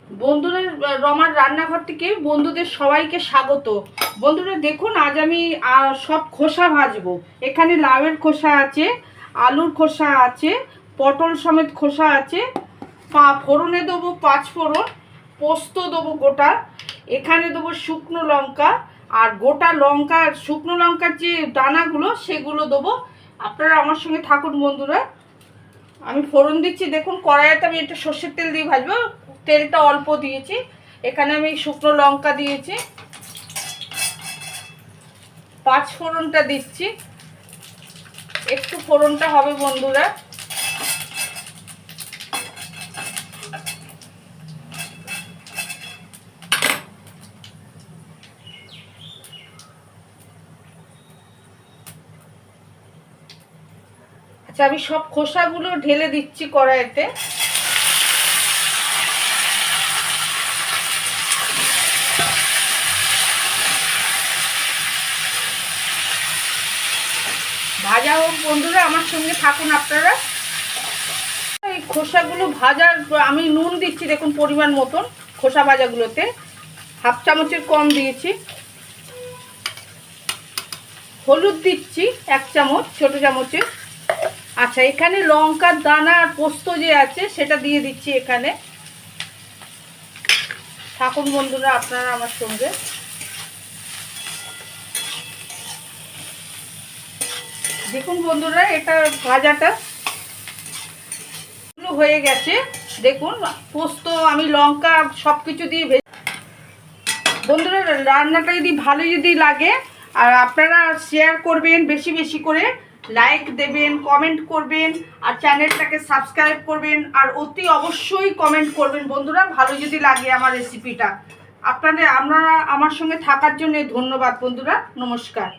বন্ধুরা, রমার রান্নাঘর থেকে বন্ধুদের সবাইকে স্বাগত। বন্ধুরা দেখুন, আজ আমি সব খোসা ভাজবো। এখানে লাউয়ের খোসা আছে, আলুর খোসা আছে, পটল সমেত খোসা আছে। ফোড়নে দেবো 5 ফোড়ন, পোস্ত দেবো গোটা, এখানে দেবো শুকনো লঙ্কা, আর গোটা লঙ্কা শুকনো লঙ্কার যে দানাগুলো সেগুলো দেবো। আপনারা আমার সঙ্গে থাকুন বন্ধুরা। আমি ফোড়ন দিচ্ছি, দেখুন কড়াইতে আমি একটু সর্ষের তেল দিয়ে ভাজবো। তেলটা অল্প দিয়েছি। এখানে আমি শুকনো লঙ্কা দিয়েছি, 5 ফোড়নটা দিচ্ছি। একটু ফোড়নটা হবে বন্ধুরা। আচ্ছা, আমি সব খোসাগুলো ঢেলে দিচ্ছি কড়াইতে। ভাজা হোক বন্ধুরা, আমার সঙ্গে থাকুন আপনারা। এই খোসাগুলো ভাজার আমি নুন দিচ্ছি, দেখুন পরিমাণ মতন। খোসা ভাজাগুলোতে 1/2 চামচের কম দিয়েছি। হলুদ দিচ্ছি 1 চামচ, ছোট চামচের। আচ্ছা, এখানে লঙ্কার দানা আর পোস্ত যে আছে সেটা দিয়ে দিচ্ছি এখানে। থাকুন বন্ধুরা আপনারা আমার সঙ্গে। দেখুন বন্ধুরা, এটা ভাজাটা হয়ে গেছে। দেখুন পোস্ত আমি লঙ্কা সব কিছু দিয়ে বন্ধুরা, রান্নাটা যদি ভালো লাগে আর আপনারা শেয়ার করবেন, বেশি বেশি করে লাইক দেবেন, কমেন্ট করবেন, আর চ্যানেলটাকে সাবস্ক্রাইব করবেন, আর অতি অবশ্যই কমেন্ট করবেন বন্ধুরা ভালো যদি লাগে আমার রেসিপিটা। আপনারা আমার সঙ্গে থাকার জন্য ধন্যবাদ বন্ধুরা। নমস্কার।